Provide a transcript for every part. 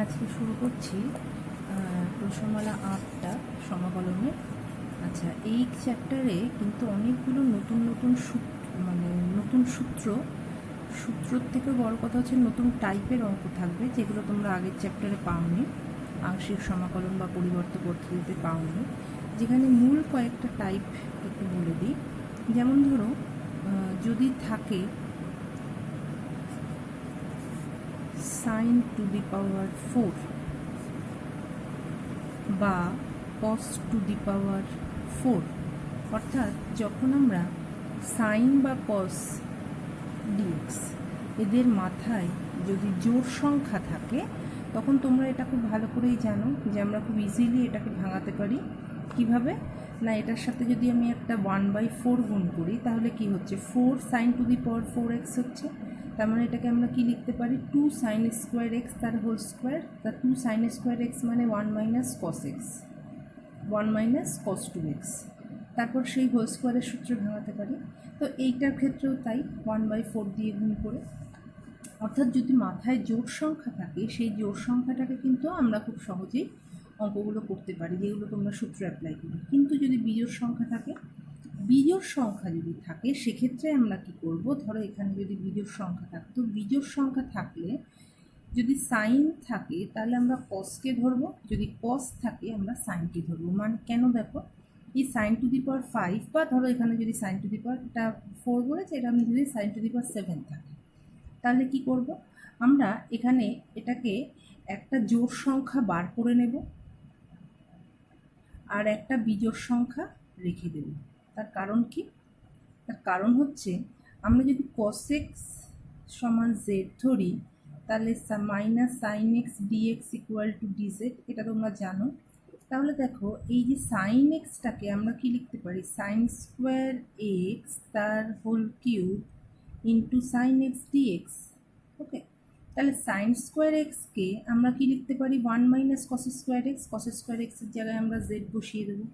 আজকে শুরু করছি প্রশ্নমালা 8টা সমাকলনের। আচ্ছা, এই চ্যাপ্টারে কিন্তু অনেকগুলো নতুন নতুন নতুন সূত্রর থেকে বড় কথা হচ্ছে নতুন টাইপের অঙ্ক থাকবে, যেগুলো তোমরা আগের চ্যাপ্টারে পাওনি, আংশিক সমাকলন বা পরিবর্ত পদ্ধতিতে পাওনি। যেখানে মূল কয়েকটা টাইপ একটু বলে দিই। যেমন ধরো, যদি থাকে sin টু দি পাওয়ার 4 বা cos টু দি পাওয়ার 4, অর্থাৎ যখন আমরা সাইন বা cos dx এদের মাথায় যদি জোড় সংখ্যা থাকে, তখন তোমরা এটা খুব ভালো করেই জানো যে আমরা খুব ইজিলি এটাকে ভাঙাতে পারি। কিভাবে না, এটার সাথে যদি আমি একটা 1/4 গুণ করি, তাহলে কি হচ্ছে 4 sin two the power 4x হচ্ছে। তার মানে এটাকে আমরা কি লিখতে পারি, 2 sin স্কোয়ার এক্স তার হোল স্কোয়ার। তা 2 sin স্কোয়ার এক্স মানে 1 minus cos x, 1 minus cos 2x, তারপর সেই হোল স্কোয়ারের সূত্র ভাঙাতে পারি। তো এইটার ক্ষেত্রেও তাই, 1/4 দিয়ে গুণ করে। অর্থাৎ যদি মাথায় জোড় সংখ্যা থাকে, সেই জোড় সংখ্যাটাকে কিন্তু আমরা খুব সহজেই অঙ্কগুলো করতে পারি, যেগুলো তোমরা সূত্র অ্যাপ্লাই করি। কিন্তু যদি বিজোড় সংখ্যা থাকে, সেক্ষেত্রে আমরা কি করব, ধরো এখানে যদি বিজোড় সংখ্যা থাকতো, বিজোড় সংখ্যা থাকলে যদি সাইন থাকে তাহলে আমরা কসকে ধরবো, যদি কস থাকে আমরা সাইনকে ধরবো। মানে কেন, দেখো এই সাইন টু দি পাওয়ার 5, বা ধরো এখানে যদি সাইন টু দি পাওয়ার 4 বলেছে, এটা আমি যদি সাইন টু দি পাওয়ার 7 থাকে, তাহলে কি করব, আমরা এখানে এটাকে একটা জোড় সংখ্যা বার করে নেব আর একটা বিজোড় সংখ্যা রেখে দেব। তার কারণ কি, তার কারণ হচ্ছে আমরা যদি cos x সমান z ধরি, তাহলে minus sine x dx equal to dz, এটা তোমরা জানো। তাহলে দেখো, এই যে সাইন এক্সটাকে আমরা কি লিখতে পারি, সাইন স্কোয়ার এক্স তার whole cube into sine x dx. Okay, তাহলে সাইন স্কোয়ার এক্সকে আমরা কি লিখতে পারি, 1 minus cos square x. Cos square এক্সের জায়গায় আমরা জেড বসিয়ে দেবো,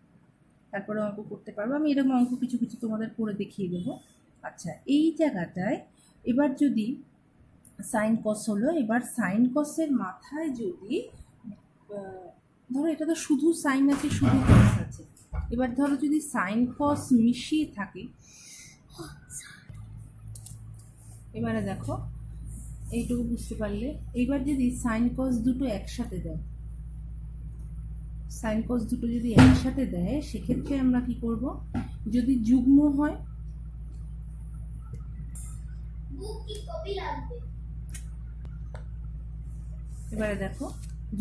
তারপরে অঙ্ক করতে পারবো। আমি এরকম অঙ্ক কিছু কিছু তোমাদের করে দেখিয়ে দেবো। আচ্ছা, এই জায়গাটায় এবার যদি সাইন কস হলো, এবার সাইন কসের মাথায় যদি ধরো, এটা তো শুধু সাইন আছে, শুধু কস আছে, এবার ধরো যদি সাইন কস মিশিয়ে থাকে, এবারে দেখো এইটুকু বুঝতে পারলে। এইবার যদি সাইন কস দুটো একসাথে দেয়, সাইন কস দুটো যদি একসাথে দেয়, সেক্ষেত্রে আমরা কি করব, যদি যুগ্ম হয়, এবারে দেখো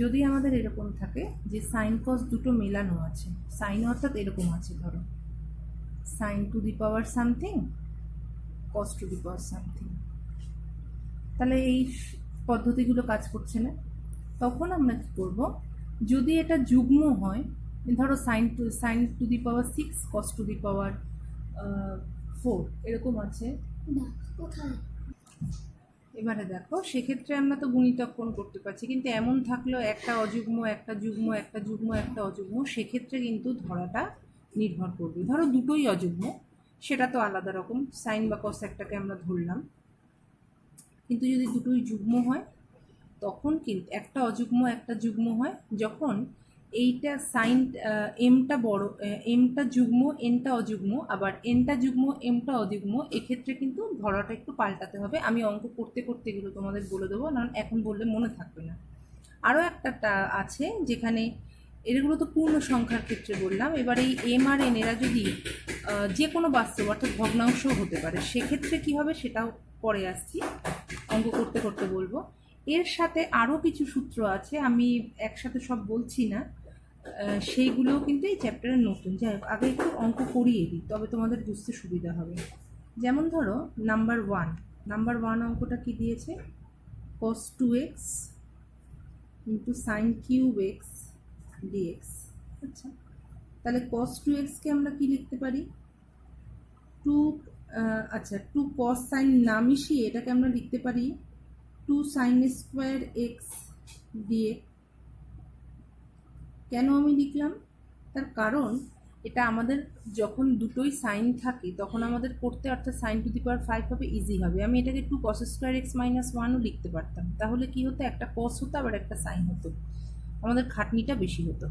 যদি আমাদের এরকম থাকে যে সাইন কস দুটো মেলানো আছে, সাইন অর্থাৎ এরকম আছে, ধরো sine to the power something, cos to the power something, তাহলে এই পদ্ধতিগুলো কাজ করছে না। তখন আমরা কি করব, যদি এটা যুগ্ম হয়, ধরো sine to the power 6 cos to the power 4 এরকম আছে, এবারে দেখো সেক্ষেত্রে আমরা তো গুণিতক কোণ করতে পারছি, কিন্তু এমন থাকলেও একটা অযুগ্ম, একটা যুগ্ম, একটা যুগ্ম, একটা অযুগ্ম, সেক্ষেত্রে কিন্তু ধরাটা নির্ভর করবে। ধরো দুটোই অযুগ্ম, সেটা তো আলাদা রকম, সাইন বা কস একটাকে আমরা ধরলাম। কিন্তু যদি দুটোই যুগ্ম হয়, তখন কিন্তু একটা অযুগ্ম একটা যুগ্ম হয় যখন এইটা সাইন এমটা বড়, এমটা যুগ্ম এনটা অযুগ্ম, আবার এনটা যুগ্ম এমটা অযুগ্ম, এক্ষেত্রে কিন্তু ধরাটা একটু পাল্টাতে হবে। আমি অঙ্ক করতে করতে এগুলো তোমাদের বলে দেবো, কারণ এখন বললে মনে থাকবে না। আরও একটা আছে যেখানে, এগুলো তো পূর্ণ সংখ্যার ক্ষেত্রে বললাম। এবার এই এম আর এন এরা যদি যে কোনো বাস্তব অর্থাৎ ভগ্নাংশ হতে পারে, সেক্ষেত্রে কি হবে সেটাও পরে আসছি, অঙ্ক করতে করতে বলবো। এর সাথে আরও কিছু সূত্র আছে, আমি একসাথে সব বলছি না, সেইগুলোও কিন্তু এই চ্যাপ্টারে নতুন। যাই হোক, আগে একটু অঙ্ক করিয়ে দিই, তবে তোমাদের বুঝতে সুবিধা হবে। যেমন ধরো নাম্বার 1 অঙ্কটা কি দিয়েছে, cos 2x into sine cube x dx. আচ্ছা, তাহলে cos 2x-কে আমরা কি লিখতে পারি, 2 cos সাইন না মিশিয়ে এটাকে আমরা লিখতে পারি 2 সাইন স্কোয়ার এক্স ডিএক্স। কেন আমি লিখলাম, তার কারণ এটা আমাদের যখন দুটোই সাইন থাকে তখন আমাদের করতে, অর্থাৎ সাইন টু দি পাওয়ার 5 হবে, ইজি হবে। আমি এটাকে 2 cos স্কোয়ার এক্স মাইনাস 1ও লিখতে পারতাম, তাহলে কি হতো, একটা কস হতো আবার একটা সাইন হতো, আমাদের খাটনিটা বেশি হতো।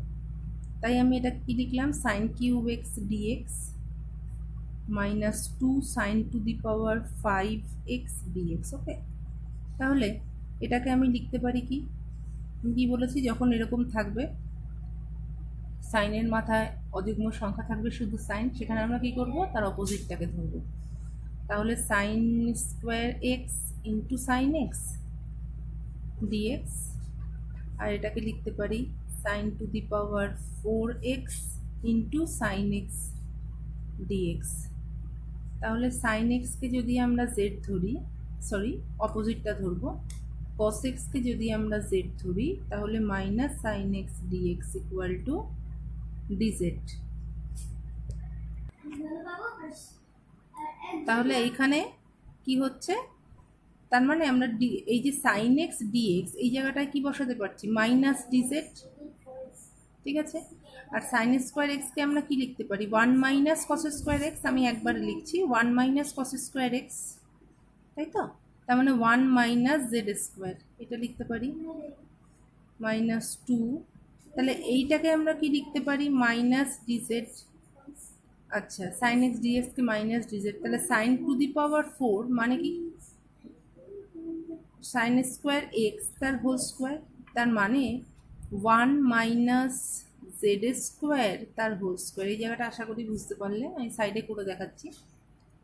তাই আমি এটা কি লিখলাম, sine cube x dx minus 2 sine to the power 5 x dx. Okay, তাহলে এটাকে আমি লিখতে পারি কি, আমি কি বলেছি, যখন এরকম থাকবে সাইনের মাথায় অযুগ্ম সংখ্যা থাকবে শুধু সাইন, সেখানে আমরা কি করব, তার অপোজিটটাকে ধরবো। তাহলে sine square x into sine x dx, আর এটাকে লিখতে পারি sine to the power 4x into sine x dx. তাহলে সাইন এক্সকে যদি আমরা জেড ধরি, সরি অপোজিটটা ধরবো, কস এক্সকে যদি আমরা জেড ধরি তাহলে minus sine x dx equal to dz. তাহলে এইখানে কি হচ্ছে, তার মানে আমরা এই যে সাইন এক্স ডিএক্স এই জায়গাটায় কি বসাতে পারছি, মাইনাস ডিজেড, ঠিক আছে। আর সাইন স্কোয়ার এক্সকে আমরা কি লিখতে পারি, 1 মাইনাস কস স্কোয়ার এক্স, আমি একবার লিখছি 1 মাইনাস কস স্কোয়ার এক্স, তাই তো। তার মানে 1 মাইনাস জেড স্কোয়ার, এটা লিখতে পারি মাইনাস 2। তাহলে এইটাকে আমরা কি লিখতে পারি, মাইনাস ডিজেড। আচ্ছা, সাইন এক্স ডিএক্সকে মাইনাস ডিজেড, তাহলে সাইন টু দি পাওয়ার 4 মানে কি, সাইন স্কোয়ার এক্স তার হোল স্কোয়ার, তার মানে 1 মাইনাস জেড স্কোয়ার তার হোল স্কোয়ার। এই জায়গাটা আশা করি বুঝতে পারলে, আমি সাইডে করে দেখাচ্ছি।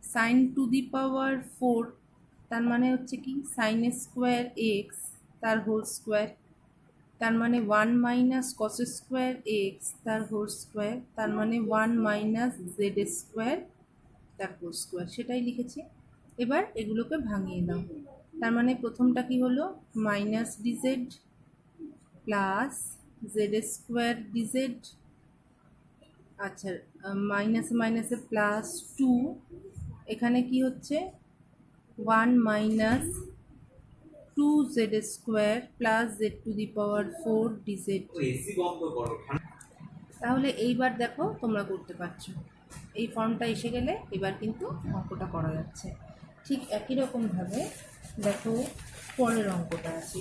সাইন টু দি পাওয়ার 4 তার মানে হচ্ছে কি, সাইন স্কোয়ার এক্স তার হোল স্কোয়ার, তার মানে 1 মাইনাস কস স্কোয়ার এক্স তার হোল স্কোয়ার, তার মানে 1 মাইনাস জেড স্কোয়ার তার হোল স্কোয়ার, সেটাই লিখেছি। এবার এগুলোকে ভাঙিয়ে দাও, তার মানে প্রথমটা কি হলো, minus DZ plus z square DZ, আচ্ছা মাইনাস মাইনাসে প্লাস 2, এখানে কি হচ্ছে 1 minus 2 z square plus Z two the power 4 DZ. তাহলে এইবার দেখো তোমরা করতে পারছো, এই ফর্মটা এসে গেলে এবার কিন্তু অঙ্কটা করা যাচ্ছে। ঠিক একই রকমভাবে দেখো পরের অঙ্কটা আছে,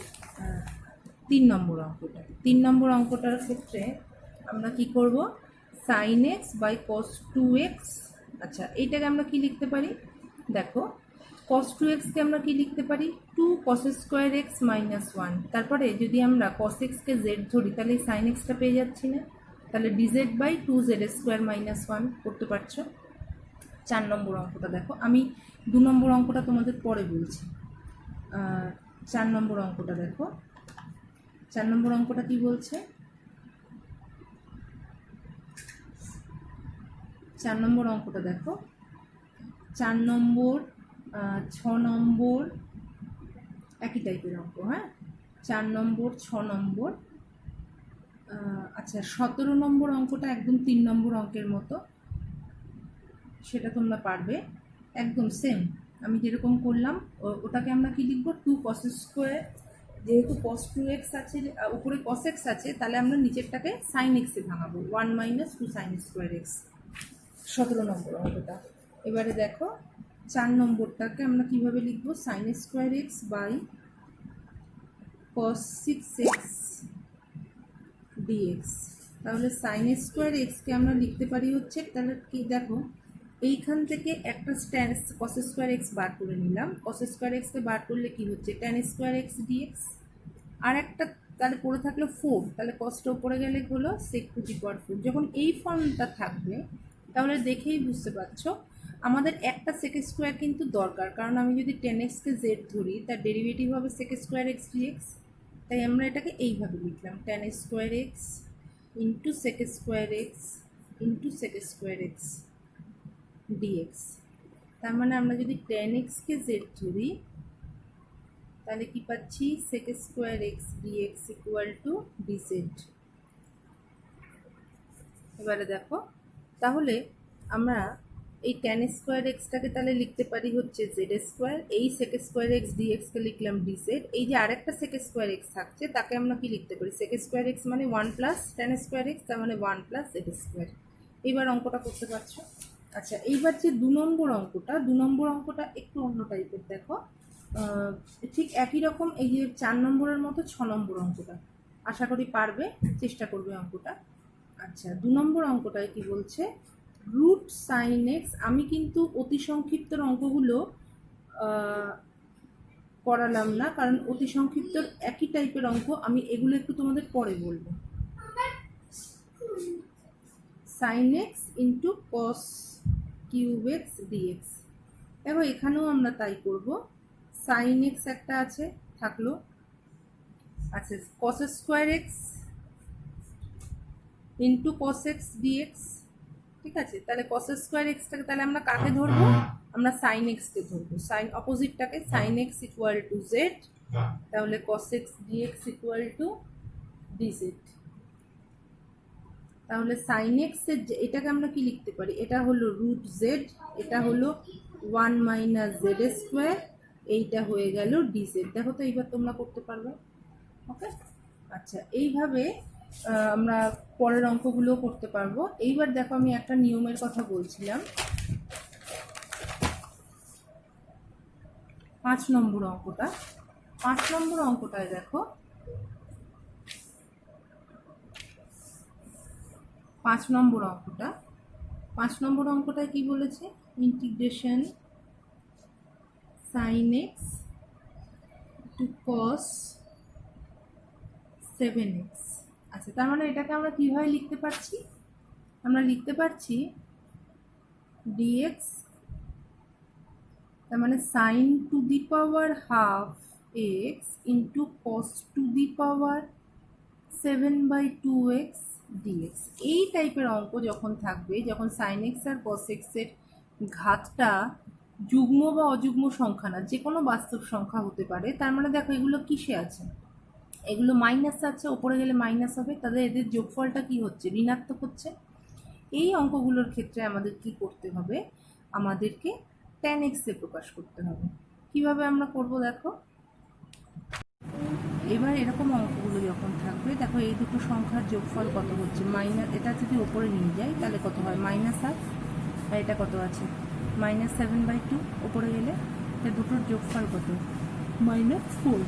3 নম্বর অঙ্কটা। 3 নম্বর অঙ্কটার ক্ষেত্রে আমরা কি করব, sign x by cos 2x। আচ্ছা, এইটাকে আমরা কি লিখতে পারি, দেখো cos 2xকে আমরা কি লিখতে পারি, 2 cos স্কোয়ার এক্স মাইনাস 1। তারপরে যদি আমরা cos xকে জেড ধরি তাহলে সাইন এক্সটা পেয়ে যাচ্ছি না, তাহলে dz by 2 z square minus 1 করতে পারছো। 4 নম্বর অঙ্কটা দেখো, আমি 2 নম্বর অঙ্কটা তোমাদের পরে বলছি। 4 নম্বর অঙ্কটা দেখো, 4 নম্বর অঙ্কটা কি বলছে, 4 নম্বর অঙ্কটা দেখো, 4 নম্বর 6 নম্বর একই টাইপের অঙ্ক, হ্যাঁ 4 নম্বর 6 নম্বর, আচ্ছা 17 নম্বর অঙ্কটা একদম 3 নম্বর অঙ্কের মতো, সেটা তোমরা পারবে একদম সেম। আমি যেরকম করলাম ওটাকে আমরা কি লিখবো, 2 cos স্কোয়ার, যেহেতু cos 2x আছে উপরে cos x আছে, তাহলে আমরা নিচেরটাকে sin x এ ভাঙাবো, 1 মাইনাস 2 sin স্কোয়ার এক্স, 17 নম্বর অঙ্কটা। এবারে দেখো 4 নম্বরটাকে আমরা কিভাবে লিখবো, sin square x by cos 6x dx। তাহলে sin স্কোয়ার এক্সকে আমরা লিখতে পারি হচ্ছে, তাহলে কি দেখো এইখান থেকে একটা cos স্কোয়ার এক্স বার করে নিলাম, cos স্কোয়ার এক্সকে বার করলে কি হচ্ছে tan স্কোয়ার এক্স ডিএক্স, আর একটা তাহলে পড়ে থাকলো 4, তাহলে কসটা উপরে গেলে হলো sec টু দি পাওয়ার 4। যখন এই ফর্মটা থাকবে তাহলে দেখেই বুঝতে পারছো আমাদের একটা sec স্কোয়ার কিন্তু দরকার, কারণ আমি যদি tan এক্সকে জেড ধরি তার ডেরিভেটিভ হবে sec স্কোয়ার এক্স ডিএক্স। তাই আমরা এটাকে এইভাবে লিখলাম, tan square x into sec square x into sec square x dx. তার মানে আমরা যদি tan এক্সকে জেড ধরি তাহলে কি পাচ্ছি, sec square x dx equal to dz. এবারে দেখো তাহলে আমরা এই tan স্কোয়ার এক্সটাকে তাহলে লিখতে পারি হচ্ছে জেড স্কোয়ার, এই sec স্কোয়ার এক্স ডিএক্সকে লিখলাম ডিজেড, এই যে আরেকটা sec স্কোয়ার এক্স থাকছে তাকে আমরা কি লিখতে পারি, sec স্কোয়ার এক্স মানে 1 প্লাস tan স্কোয়ার এক্স, তার মানে 1 প্লাস জেড স্কোয়ার। এবার অঙ্কটা করতে পারছো। আচ্ছা, এইবার যে 2 নম্বর অঙ্কটা একটু অন্য টাইপের। দেখো ঠিক একই রকম এই যে 4 নম্বরের মতো 6 নম্বর অঙ্কটা আশা করি পারবে, চেষ্টা করবে অঙ্কটা। আচ্ছা, 2 নম্বর অঙ্কটায় কি বলছে, রুট সাইন এক্স। আমি কিন্তু অতি সংক্ষিপ্ত অঙ্কগুলো করালাম না, কারণ অতি সংক্ষিপ্ত একই টাইপের অঙ্ক, আমি এগুলো একটু তোমাদের পরে বলবো। Sine x into cos cube x dx. দেখো এখানেও আমরা তাই করব। সাইন এক্স একটা আছে, থাকলো। আচ্ছা, cos square x into cos x dx. ঠিক আছে, তাহলে কস স্কোয়ার এক্সটাকে তাহলে আমরা কাকে ধরবো, আমরা সাইন এক্সকে ধরবো। সাইন অপোজিটটাকে sine x equal to z, তাহলে cos x dx equal to dz. তাহলে সাইন এক্স এর এটাকে আমরা কি লিখতে পারি, এটা হলো রুট জেড, এটা হলো 1 মাইনাস জেড স্কোয়ার, এইটা হয়ে গেল ডিজেড। দেখো তো এইবার তোমরা করতে পারবে। ওকে, আচ্ছা, এইভাবে আমরা পরের অঙ্কগুলো করতে পারবো। এইবার দেখো আমি একটা নিয়মের কথা বলছিলাম। 5 নম্বর অঙ্কটা, 5 নম্বর অঙ্কটায় দেখো 5 নম্বর অঙ্কটা, 5 নম্বর অঙ্কটায় কি বলেছে, integration sine x to cos 7x। আচ্ছা, তার মানে এটাকে আমরা কিভাবে লিখতে পারছি, আমরা লিখতে পারছি dx, তার মানে sine to the power half x into cos to the power 7/2x dx. এই টাইপের অঙ্ক যখন থাকবে, যখন সাইন এক্স আর কস এক্সের ঘাতটা যুগ্ম বা অযুগ্ম সংখ্যা না, যে কোনো বাস্তব সংখ্যা হতে পারে, তার মানে দেখো এগুলো কিসে আছে, এগুলো মাইনাস আছে, ওপরে গেলে মাইনাস হবে, তাদের এদের যোগফলটা কি হচ্ছে, ঋণাত্মক হচ্ছে। এই অঙ্কগুলোর ক্ষেত্রে আমাদের কি করতে হবে, আমাদেরকে tan x এ প্রকাশ করতে হবে। কিভাবে আমরা করব দেখো, এবার এরকম অঙ্কগুলো যখন থাকবে, দেখো এই দুটো সংখ্যার যোগফল কত হচ্ছে, মাইনাস, এটা যদি ওপরে নিয়ে যাই তাহলে কত হয়, -1/2, আর এটা কত আছে -7/2, ওপরে গেলে এটা দুটোর যোগফল কত, -4।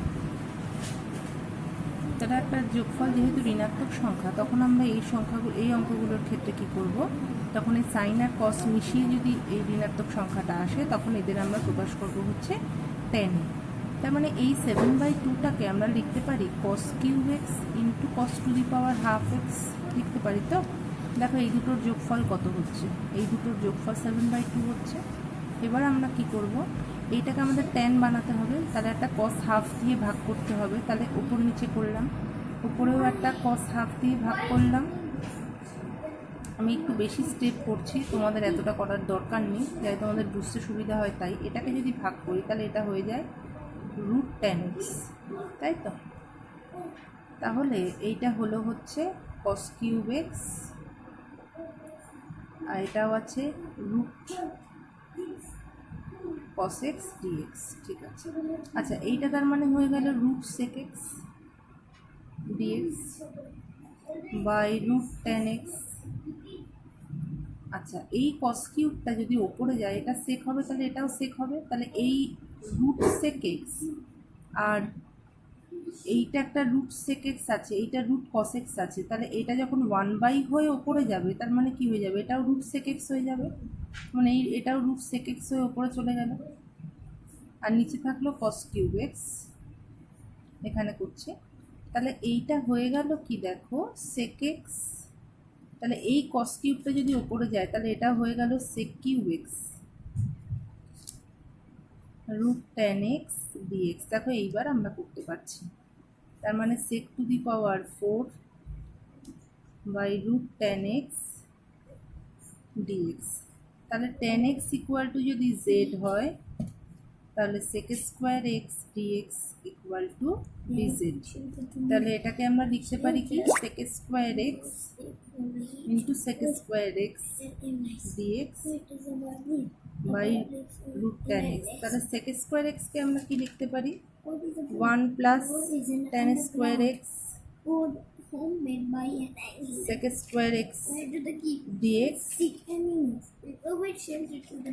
তারা একটা যোগফল যেহেতু ঋণাত্মক সংখ্যা, তখন আমরা এই সংখ্যাগুলো, এই অঙ্কগুলোর ক্ষেত্রে কি করব, তখন এই সাইন আর কস মিশিয়ে যদি এই ঋণাত্মক সংখ্যাটা আসে, তখন এদের আমরা প্রকাশ করব হচ্ছে tan। তার মানে এই 7/2টাকে আমরা লিখতে পারি কস cube x into cos to the power half x লিখতে পারি। তো দেখো এই দুটোর যোগফল কত হচ্ছে, এই দুটোর যোগফল 7/2 হচ্ছে। এবার আমরা কি করব, এইটাকে আমাদের tan বানাতে হবে, তাহলে একটা cos হাফ দিয়ে ভাগ করতে হবে, তাহলে উপর নিচে করলাম, উপরেও একটা cos হাফ দিয়ে ভাগ করলাম। আমি একটু বেশি স্টেপ করছি, তোমাদের এতটা করার দরকার নেই, যাতে তোমাদের বুঝতে সুবিধা হয়। তাই এটাকে যদি ভাগ করি তাহলে এটা হয়ে যায় রুট tan x, তাই তো। তাহলে এইটা হলো হচ্ছে cos কিউব এক্স, আর এটাও আছে রুট cos x dx। ঠিক আছে, আচ্ছা এইটা তার মানে হয়ে গেল root sec x dx by root tan x। আচ্ছা, এই cos কিউবটা যদি ওপরে যায়, এটা sec হবে, তাহলে এটাও sec হবে, তাহলে এই রুট sec x আর এইটা একটা রুট sec x আছে, এইটা রুট cos x আছে, তাহলে এটা যখন 1/, হয়ে ওপরে যাবে, তার মানে কি হয়ে যাবে, এটাও রুট sec x হয়ে যাবে, মানে এটাও রুট sec x হয়ে ওপরে চলে গেল, আর নিচে থাকলো cos কিউব এক্স এখানে করছে। তাহলে এইটা হয়ে গেল কি, দেখো sec x, তাহলে এই cos কিউবটা যদি ওপরে যায়, তাহলে এটা হয়ে গেল sec cube x root tan x dx। দেখো এইবার আমরা করতে পারছি, তার মানে sec to the power 4 by root tan x dx। তাহলে tan x ইকুয়াল টু যদি z হয়, তাহলে sec square x dx equal to dz. তাহলে এটাকে আমরা লিখতে পারি কি, sec square x into sec square x dx by root tan x। তাহলে sec স্কোয়ার এক্সকে আমরা কি লিখতে পারি, 1 plus tan square x homemade by an angle. sec square x Where do the key dx। stick and move? Which shelter to the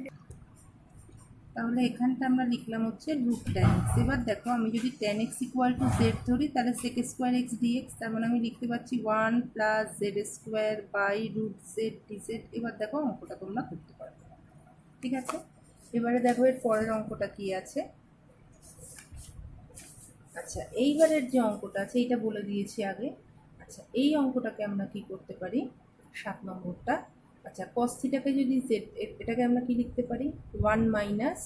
তাহলে এখানটা আমরা লিখলাম হচ্ছে রুট ট্যান এক্স। এবার দেখো আমি যদি tan x equal to Z ধরি তাহলে সেক স্কোয়ার এক্স ডিএক্স, তার মানে আমি লিখতে পারছি 1 plus z square by root z dz. এবার দেখো অঙ্কটা তোমরা করতে পারো, ঠিক আছে। এবারে দেখো এর পরের অঙ্কটা কি আছে। আচ্ছা এইবারের যে অঙ্কটা আছে এইটা বলে দিয়েছি আগে। আচ্ছা এই অঙ্কটাকে আমরা কি করতে পারি, 7 নম্বরটা। আচ্ছা কস থিটাকে যদি জেড, এটাকে আমরা কি লিখতে পারি 1 মাইনাস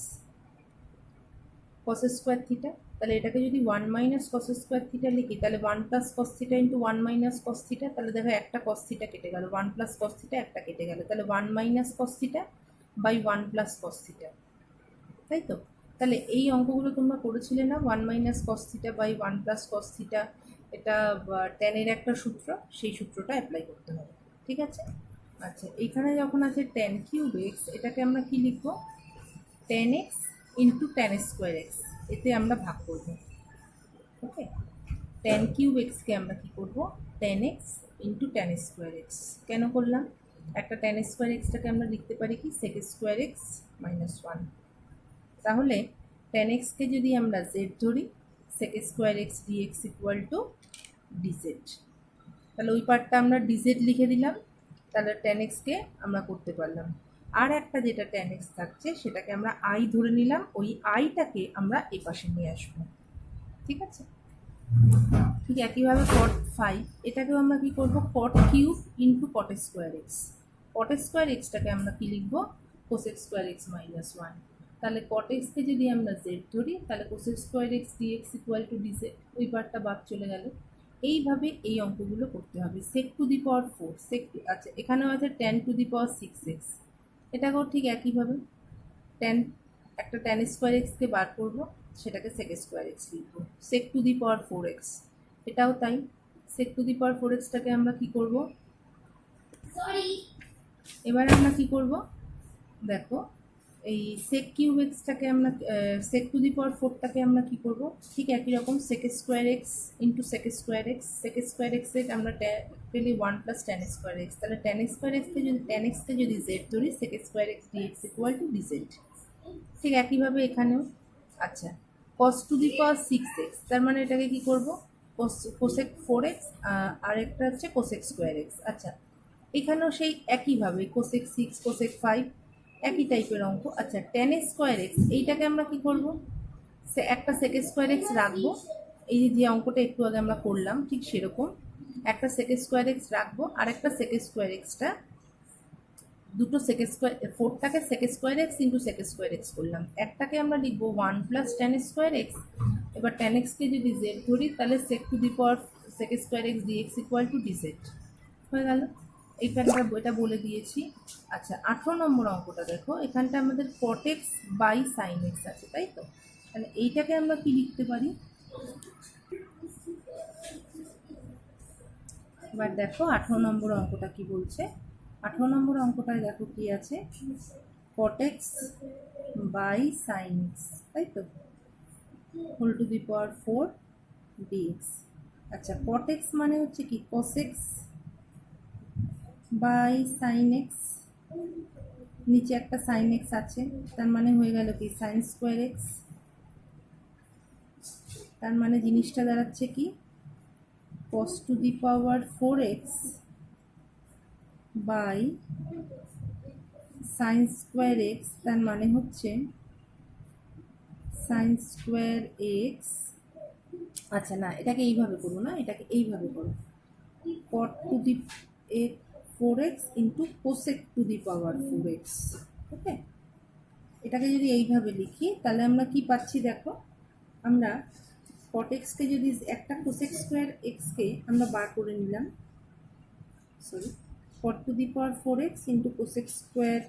কস স্কোয়ার থিটা। তাহলে এটাকে যদি 1 মাইনাস কস স্কোয়ার থিটা লিখি তাহলে 1 plus cos theta into 1 minus cos theta. তাহলে দেখো একটা কস থিটা কেটে গেল, 1 প্লাস কস থিটা একটা কেটে গেল, তাহলে 1 minus cos theta by 1 plus cos theta, তাই তো। তাহলে এই অঙ্কগুলো তোমরা করেছিলে না, 1 minus cos theta by 1 plus cos theta, এটা ট্যানের একটা সূত্র, সেই সূত্রটা অ্যাপ্লাই করতে হবে, ঠিক আছে। আচ্ছা এইখানে যখন আছে ট্যান কিউব এক্স, এটাকে আমরা কি লিখবো tan x into tan square x, এতে আমরা ভাগ করব, ওকে। ট্যান কিউব এক্সকে আমরা কি করব tan x into tan square x. কেন করলাম, একটা ট্যান স্কোয়ার এক্সটাকে আমরা লিখতে পারি কি সেক স্কোয়ার এক্স মাইনাস 1। তাহলে ট্যান এক্সকে যদি আমরা জেড ধরি sec square x dx equal to dz, তাহলে ওই পার্টটা আমরা ডিজেড লিখে দিলাম, তাহলে ট্যান এক্সকে আমরা করতে পারলাম। আর একটা যেটা ট্যান এক্স থাকছে সেটাকে আমরা আই ধরে নিলাম, ওই আইটাকে আমরা এ পাশে নিয়ে আসবো, ঠিক আছে। ঠিক একইভাবে কট 5, এটাকেও আমরা কি করব cot cube into cot square x. Cot square এক্সটাকে আমরা কি লিখবো কোসেক স্কোয়ার এক্স মাইনাস 1। তাহলে কট এক্সকে যদি আমরা জেড ধরি তাহলে cosec square x dx equal to dz, ওই পার্টটা বাদ চলে গেল। এইভাবে এই অঙ্কগুলো করতে হবে। সেক টু দি পাওয়ার 4, আচ্ছা এখানেও আছে tan two the power 6x, এটাকেও ঠিক একইভাবে ট্যান, একটা ট্যান স্কোয়ার এক্সকে বার করবো, সেটাকে সেক স্কোয়ার এক্স লিখবো। সেক টু দি পাওয়ার 4x, এটাও তাই। সেক টু দি পাওয়ার 4xটাকে আমরা কি করব, এবার আমরা কি করব দেখো এই সেক কিউব এক্সটাকে আমরা সেক টু দি পাওয়ার 4টাকে আমরা কি করব ঠিক একই রকম sec square x into sec square x. Sec square এক্সের আমরা পেলি 1 প্লাস ট্যান স্কোয়ার এক্স, তাহলে ট্যান স্কোয়ার এক্সকে যদি ট্যান এক্সকে যদি জেড ধরি sec square x dx equal to dz, ঠিক একইভাবে এখানেও। আচ্ছা কস টু দি পাওয়ার 6x, তার মানে এটাকে কি করব কোসেক 4x, আর একটা হচ্ছে কোসেক স্কোয়ার এক্স। আচ্ছা এখানেও সেই একইভাবে কোসেক 6 কোসেক 5 একই টাইপের অঙ্ক। আচ্ছা ট্যান স্কোয়ার এক্স, এইটাকে আমরা কি করব সে একটা সেক স্কোয়ার এক্স রাখবো, এই যে অঙ্কটা একটু আগে আমরা করলাম ঠিক সেরকম একটা সেক স্কোয়ার এক্স রাখবো, আর একটা সেক স্কোয়ার এক্সটা দুটো সেক স্কোয়ার 4টাকে sec square x into sec square x করলাম, একটাকে আমরা লিখবো 1 প্লাস ট্যান স্কোয়ার এক্স। এবার ট্যান এক্সকে যদি জেড ধরি তাহলে sec to the power sec square x dx equal to dz হয়ে গেল। এইটা আমরা এটা বলে দিয়েছি। আচ্ছা 18 নম্বর অঙ্কটা দেখো, এখানটা আমাদের cot x by sine x আছে, তাই তো। তাহলে এইটাকে আমরা কি লিখতে পারি, এবার দেখো 18 নম্বর অঙ্কটা কি বলছে। 18 নম্বর অঙ্কটায় দেখো কি আছে cot x by sine x, তাই তো, whole to the power 4 dx. আচ্ছা কট এক্স মানে হচ্ছে কি cos x by sine x, নিচে একটা সাইন এক্স আছে, তার মানে হয়ে গেল কি সাইন স্কোয়ার এক্স। তার মানে জিনিসটা দাঁড়াচ্ছে কি cos to the power 4x by sine square x, তার মানে হচ্ছে সাইন স্কোয়ার এক্স। আচ্ছা না এটাকে এইভাবে করো না, এটাকে এইভাবে করো cot to the 4x into cosec two the power 4x, ওকে। এটাকে যদি এইভাবে লিখি তাহলে আমরা কি পাচ্ছি দেখো, আমরা cot এক্সকে যদি একটা কোসেক স্কোয়ার এক্সকে আমরা বার করে নিলাম, sorry cot to the power 4x into cosec square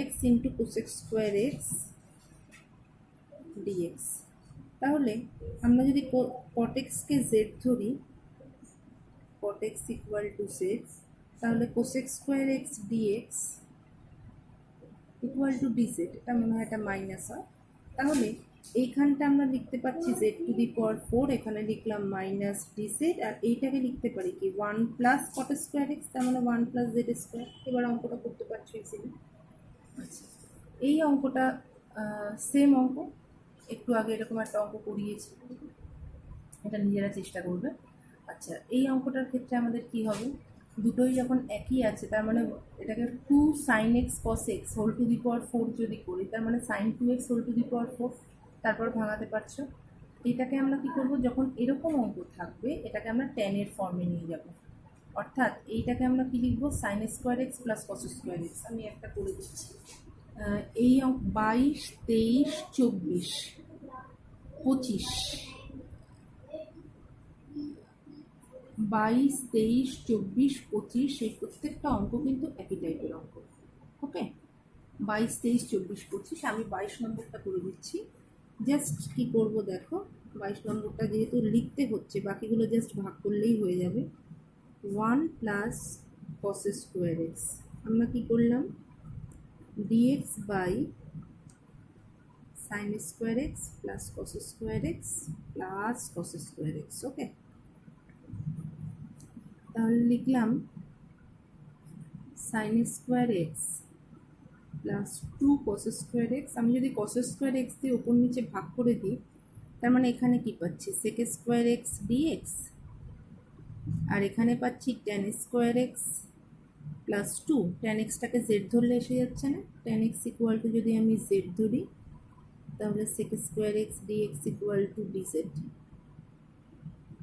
x into cosec square x dx. তাহলে আমরা যদি cot এক্সকে জেড ধরি cot x equal to z, তাহলে cosec square x dx equal to dz, এটা মনে হয় এটা মাইনাস হয়। তাহলে এইখানটা আমরা লিখতে পাচ্ছি জেড টু দি পাওয়ার 4, এখানে লিখলাম মাইনাস ডিজেড, আর এইটাকে লিখতে পারি কি 1 প্লাস কট স্কোয়ার এক্স, তার মানে 1 প্লাস জেড স্কোয়ার। এবার অঙ্কটা করতে পারছি ইজিলি। আচ্ছা, এই অঙ্কটা সেম অঙ্ক, একটু আগে এরকম একটা অঙ্ক করিয়েছি, এটা নিজেরা চেষ্টা করবে। আচ্ছা, এই অঙ্কটার ক্ষেত্রে আমাদের কি হবে, দুটোই যখন একই আছে তার মানে এটাকে 2 sine x cos x whole to the power 4 যদি করি, তার মানে sine 2x whole to the power 4, তারপর ভাঙাতে পারছো। এটাকে আমরা কি করব, যখন এরকম অঙ্ক থাকবে এটাকে আমরা টেনের ফর্মে নিয়ে যাব, অর্থাৎ এইটাকে আমরা কি লিখবো, sine square x plus cos square x. আমি একটা করে দিচ্ছি, এই অঙ্ক 22, 23, 24, 25, 22, 23, 24, 25, এই প্রত্যেকটা অঙ্ক কিন্তু একই টাইপের অঙ্ক। ওকে, 22, 23, 24, 25, আমি 22 নম্বরটা করে দিচ্ছি। জাস্ট কি করব দেখো, 22 নম্বরটা যেহেতু লিখতে হচ্ছে, বাকিগুলো জাস্ট ভাগ করলেই হয়ে যাবে। 1 প্লাস কস স্কোয়ার এক্স, আমরা কি করলাম, dx by sine square x plus cos square x plus cos square x. Okay, তাহলে লিখলাম sine square x plus 2 cos square x. আমি যদি কস স্কোয়ার এক্স দিয়ে ওপর নিচে ভাগ করে দিই, তার মানে এখানে কি পাচ্ছি, সেক স্কোয়ার এক্স ডিএক্স, আর এখানে পাচ্ছি tan square x plus 2, tan এক্সটাকে জেড ধরলে এসে যাচ্ছে না, টেন এক্স ইকুয়াল টু যদি আমি জেড ধরি তাহলে sec square x dx equal to dz,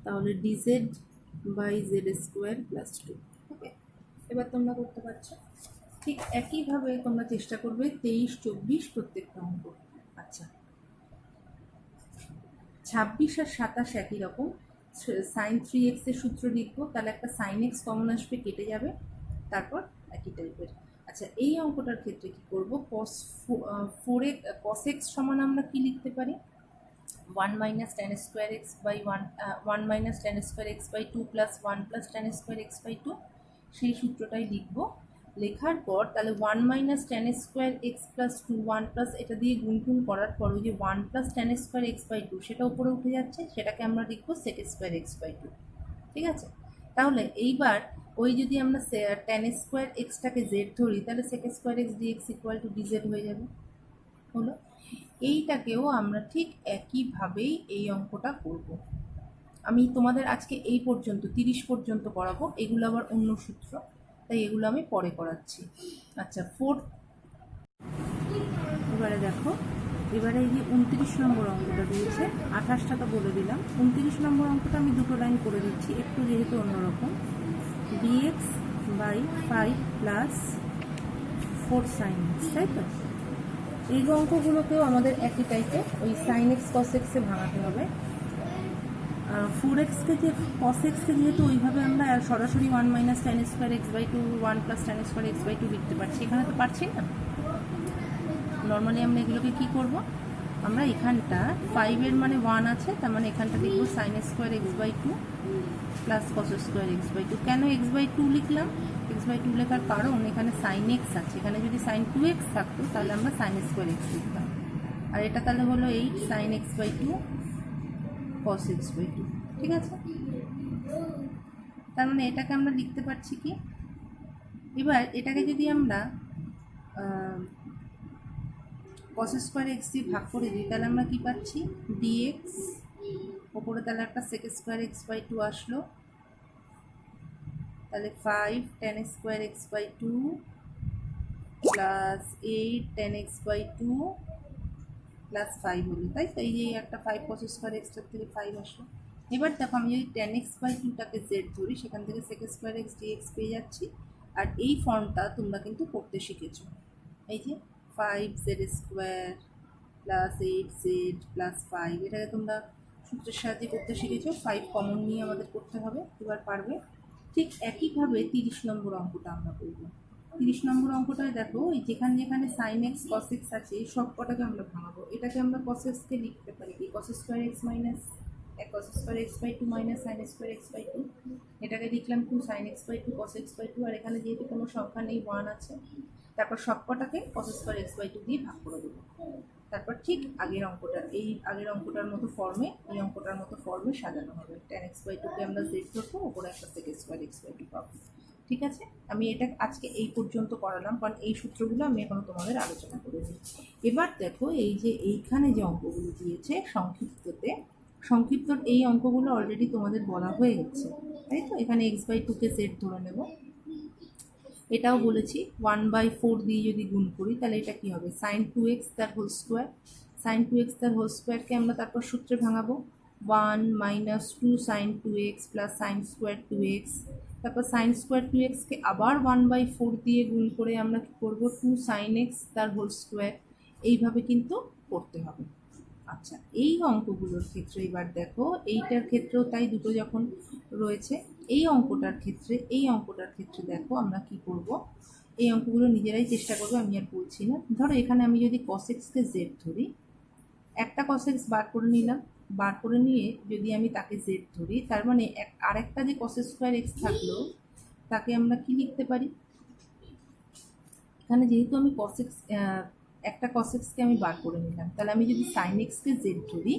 তাহলে dz by z square plus 2। Okay, এবার তোমরা করতে পারছো ঠিক একইভাবে, তোমরা চেষ্টা করবে 23, 24 প্রত্যেকটা অঙ্ক। আচ্ছা, 26 আর 27 একই রকম, সাইন 3x এর সূত্র লিখবো, তাহলে একটা সাইন এক্স কমন আসবে, কেটে যাবে, তারপর একই টাইপের। আচ্ছা, এই অঙ্কটার ক্ষেত্রে কি করব, cos x সমান আমরা কি লিখতে পারি, 1 minus tan square x by 1 minus tan square x by 2 plus 1 plus tan square x by 2, সেই সূত্রটাই লিখবো। লেখার পর তাহলে 1 minus tan square x plus 2, 1 plus এটা দিয়ে গুণ করার পর ওই যে 1 plus tan square x by 2 সেটা উপরে উঠে যাচ্ছে, সেটাকে আমরা লিখবো সেক স্কোয়ার এক্স বাই 2। ঠিক আছে, তাহলে এইবার ওই যদি আমরা টেন স্কোয়ার এক্সটাকে জেড ধরি, তাহলে sec square x dx equal to dz হয়ে যাবে। হলো, এইটাকেও আমরা ঠিক একইভাবেই এই অঙ্কটা করব। আমি তোমাদের আজকে এই পর্যন্ত 30 পর্যন্ত করাবো, এগুলো আবার অন্য সূত্র, তাই এগুলো আমি পরে করাচ্ছি। আচ্ছা, এবারে দেখো, এবারে এই যে 29 নম্বর অঙ্কটা দিয়েছে, 28টা তো বলে দিলাম, 29 নম্বর অঙ্কটা আমি দুটো লাইন করে দিচ্ছি, একটু যেহেতু অন্যরকম, dx by 5 plus 4 sine x, তাই তো। এই অঙ্কগুলোকেও আমাদের একই টাইপের, ওই সাইন এক্স কস এক্সে ভাঙাতে হবে। 4x-কে যে cos x-কে যেহেতু ওইভাবে আমরা সরাসরি 1 minus tan square x by 2, 1 plus tan square x by 2 লিখতে পারছি, এখানে তো পারছি না। নর্মালি আমরা এগুলোকে কী করবো, আমরা এখানটা 5-এর মানে 1 আছে, তার মানে এখানটা লিখবো sine square x by 2 plus cos square x by 2। কেন এক্স বাই 2 লিখলাম, এক্স বাই 2 লেখার কারণ এখানে সাইন এক্স আছে, এখানে যদি সাইন 2x থাকতো তাহলে আমরা সাইন স্কোয়ার এক্স লিখতাম, আর এটা তাহলে হলো 8 sine x by 2 cos x by 2। ঠিক আছে, তার মানে এটাকে আমরা লিখতে পারছি কি, এবার এটাকে যদি আমরা cos স্কোয়ার এক্স দিয়ে ভাগ করে দিই, তাহলে আমরা কি পাচ্ছি, ডিএক্স, ওপরে তাহলে একটা সেক স্কোয়ার এক্স বাই 2 আসলো, তাহলে 5 tan square x by 2 plus 8 tan x by 2 plus 5 হলো, তাই তো। এই যে একটা 5 cos স্কোয়ার এক্সটার থেকে 5 আসলো। এবার দেখো, আমি যদি টেন এক্স বাই 2টাকে জেড ধরি, সেখান থেকে সেক স্কোয়ার এক্স ডিএক্স পেয়ে যাচ্ছি, আর এই ফর্মটা তোমরা কিন্তু করতে শিখেছো, এই যে 5 Z square plus 8 Z plus 5, এটাকে তোমরা সূত্রের সাহায্যে করতে শিখেছো। 5 কমন নিয়ে আমাদের করতে হবে, এবার পারবে। ঠিক একইভাবে 30 নম্বর অঙ্কটা আমরা করব। 30 নম্বর অঙ্কটায় দেখো, এই যেখানে যেখানে সাইন এক্স কস এক্স আছে সব কটাকে আমরা ভাঙাবো। এটাকে আমরা কস এক্সকে লিখতে পারি কি, cos square x minus cos square x by 2 minus sine square x by 2, এটাকে লিখলাম 2 sine x by 2 cos x by 2, আর এখানে যেহেতু কোনো সংখ্যা নেই 1 আছে, তারপর সব কটাকে cos স্কোয়ার এক্স বাই 2 দিয়ে ভাগ করে দেবো। তারপর ঠিক আগের অঙ্কটা, এই আগের অঙ্কটার মতো ফর্মে, এই অঙ্কটার মতো ফর্মে সাজানো হবে। tan x/2 কে আমরা z ধরবো, উপরে একটা sec স্কয়ার x/2 পাবো। ঠিক আছে, আমি এটা আজকে এই পর্যন্ত করালাম, কারণ এই সূত্রগুলো আমি এখনো তোমাদের আলোচনা করিনি। এবার দেখো, এই যে এইখানে যে অঙ্কগুলো দিয়েছে সংক্ষিপ্তর এই অঙ্কগুলো অলরেডি তোমাদের বলা হয়ে গেছে, তাই তো। এখানে x/2 কে z ধরে নেব, এটাও বলেছি 1/4 দিয়ে যদি গুণ করি তাহলে এটা কি হবে, sin 2x তার হোল স্কোয়ার। sin 2x তার হোল স্কোয়ারকে আমরা তারপর সূত্রে ভাঙাবো, 1 - 2 sin 2x plus sin square 2x, তারপর sin স্কোয়ার 2x কে আবার 1/4 দিয়ে গুণ করে আমরা কি করবো, 2 sin x তার হোল স্কোয়ার। এইভাবে কিন্তু করতে হবে। আচ্ছা, এই অঙ্কগুলোর ক্ষেত্রে এবার দেখো, এইটার ক্ষেত্রেও তাই, দুটো যখন রয়েছে, এই অঙ্কটার ক্ষেত্রে দেখো আমরা কি করব, এই অঙ্কগুলো নিজেরাই চেষ্টা করবে, আমি আর বলছি না। ধরো এখানে আমি যদি cos x কে z ধরি, একটা cos x বার করে নিলাম, বার করে নিয়ে যদি আমি তাকে z ধরি, তার মানে আরেকটা যে cos স্কোয়ার x থাকলো তাকে আমরা কি লিখতে পারি, এখানে যেহেতু আমি cos x, একটা cos x কে আমি বার করে নিলাম, তাহলে আমি যদি sin x কে z ধরি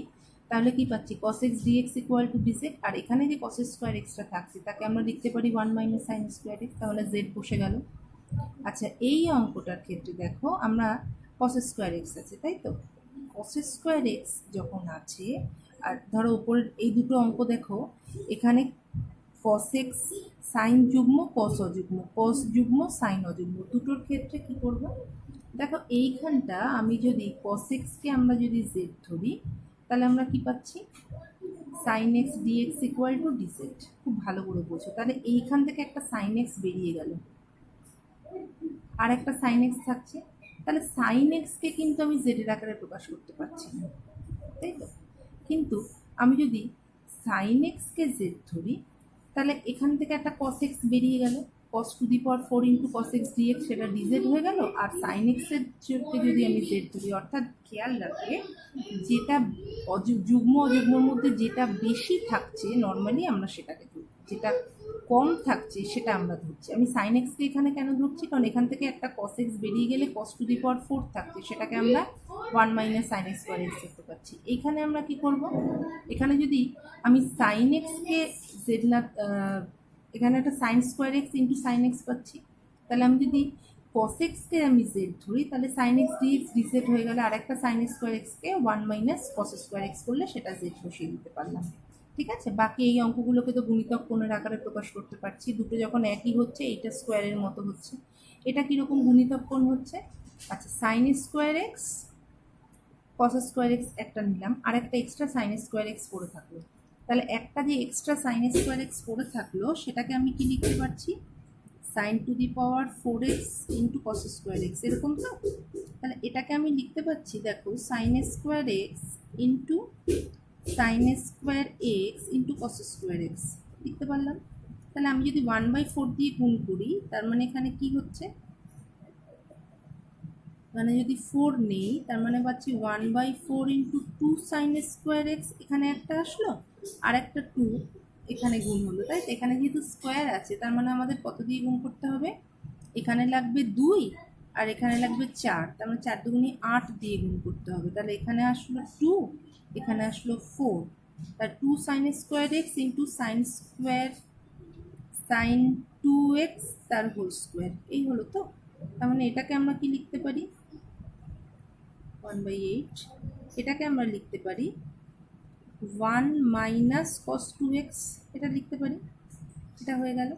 তাহলে কি পাচ্ছি, cos x dx equal to dz, আর এখানে যে cos স্কোয়ার এক্সটা থাকছে তাকে আমরা লিখতে পারি 1 - sin স্কোয়ার x, তাহলে z বসে গেল। আচ্ছা, এই অঙ্কটার ক্ষেত্রে দেখো আমরা cos স্কোয়ার x আছে, তাই তো। cos স্কোয়ার x যখন আছে, আর ধরো উপরের এই দুটো অঙ্ক দেখো, এখানে cos x sin যুগ্ম cos অযুগ্ম, cos যুগ্ম sin অযুগ্ম, দুটোর ক্ষেত্রে কি করব, দেখো এইখানটা আমি যদি cos x কে আমরা যদি z ধরি তাহলে আমরা কি পাচ্ছি, sin x dx equal to dz। খুব ভালো করে বোঝো, তাহলে এইখান থেকে একটা sin x বেরিয়ে গেল, আর একটা sin x থাকছে, তাহলে sin x কে কিন্তু আমি z এর আকারে প্রকাশ করতে পারছি না, তাই তো। কিন্তু আমি যদি sin x কে z ধরি তাহলে এখান থেকে একটা cos x বেরিয়ে গেল, cos to the power 4 into cos x dx, সেটা dz হয়ে গেল। আর sin x এর কে যদি আমি z ধরি, অর্থাৎ খেয়াল রাখবে যেটা যুগ্ম অযুগ্মর মধ্যে যেটা বেশি থাকছে নর্মালি আমরা সেটাকে ধরি, যেটা কম থাকছে সেটা আমরা ধরছি। আমি sin x কে এখানে কেন ধরছি, কারণ এখান থেকে একটা cos x বেরিয়ে গেলে cos টু দি পাওয়ার 4 থাকছে, সেটাকে আমরা 1 - sin x স্কয়ার x দেখতে পাচ্ছি। এইখানে আমরা কি করব, এখানে যদি আমি sin x কে z না, এখানে একটা sin square x into sin x পাচ্ছি, তাহলে আমি যদি cos x কে আমি z ধরি তাহলে sin x dx dz হয়ে গেলে, আর একটা sin স্কয়ার x কে 1 - cos স্কয়ার x করলে সেটা z বসিয়ে দিতে পারলাম। ঠিক আছে, বাকি এই অঙ্কগুলোকে তো গুণিতক কোণের আকারে প্রকাশ করতে পারছি, দুটো যখন একই হচ্ছে, এইটা স্কোয়ারের মতো হচ্ছে, এটা কীরকম গুণিতক কোণ হচ্ছে, আচ্ছা sin square x cos square x একটা নিলাম, আর একটা এক্সট্রা sin স্কোয়ার এক্স পড়ে থাকলো, তাহলে একটা যে এক্সট্রা sin স্কোয়ার এক্স পড়ে থাকলো সেটাকে আমি কি লিখতে পারছি, sin two the power 4x into cos square x, এরকম তো। তাহলে এটাকে আমি লিখতে পারছি, দেখো sin square x into sin square x into cos square x লিখতে পারলাম। তাহলে আমি যদি 1/4 দিয়ে গুণ করি, তার মানে এখানে কি হচ্ছে, মানে যদি 4 নেই তার মানে পাচ্ছি 1/4 ইন্টু 2 sin স্কোয়ার এক্স, এখানে একটা আসলো, আর একটা 2 এখানে গুণ হলো, তাই তো। এখানে যেহেতু স্কোয়ার আছে তার মানে আমাদের কত দিয়ে গুণ করতে হবে, এখানে লাগবে 2 আর এখানে লাগবে 4, তার মানে 4 দুগুণে 8 দিয়ে গুণ করতে হবে। তাহলে এখানে আসলো 2, এখানে আসলো 4, তার 2 sin square x into sin 2x তার হোল স্কোয়ার, এই হলো তো। তার মানে এটাকে আমরা কি লিখতে পারি, 1/8, এটাকে আমরা লিখতে পারি 1 - cos 2x, এটা লিখতে পারি, এটা হয়ে গেল।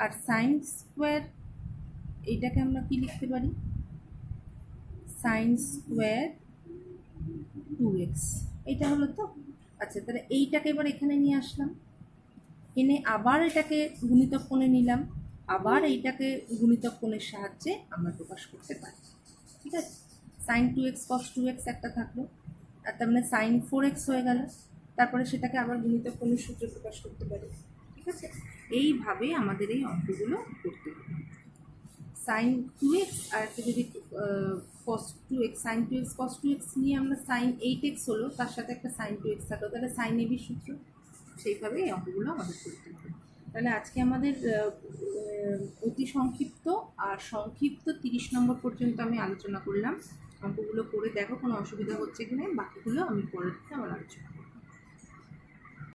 আর sin স্কোয়ার, এইটাকে আমরা কি লিখতে পারি, sin স্কোয়ার 2x, এটা হলো তো। আচ্ছা, তাহলে এইটাকে এবার এখানে নিয়ে আসলাম, এনে আবার এটাকে গুণিতক কোণে নিলাম, আবার এইটাকে গুণিতক কোণের সাহায্যে আমরা প্রকাশ করতে পারি। ঠিক আছে, sin 2x cos 2x একটা থাকলো, আর তার মানে sin 4x হয়ে গেল, তারপরে সেটাকে আবার গুণিতক কোণের সূত্রে প্রকাশ করতে পারি। ঠিক আছে, এইভাবে আমাদের এই অঙ্কগুলো করতে হবে। sin 2x আর একটা যদি cos 2x, sin 2x cos 2x নিয়ে আমরা sin 8x হলো, তার সাথে একটা sin 2x থাকলো, তাহলে sin ab সূত্র, সেইভাবে এই অঙ্কগুলো আমাদের করতে হবে। তাহলে আজকে আমাদের অতি সংক্ষিপ্ত আর সংক্ষিপ্ত 30 নম্বর পর্যন্ত আমি আলোচনা করলাম। অঙ্কগুলো করে দেখো কোনো অসুবিধা হচ্ছে কিনা, বাকিগুলো আমি পরের দিন আবার আলোচনা করব।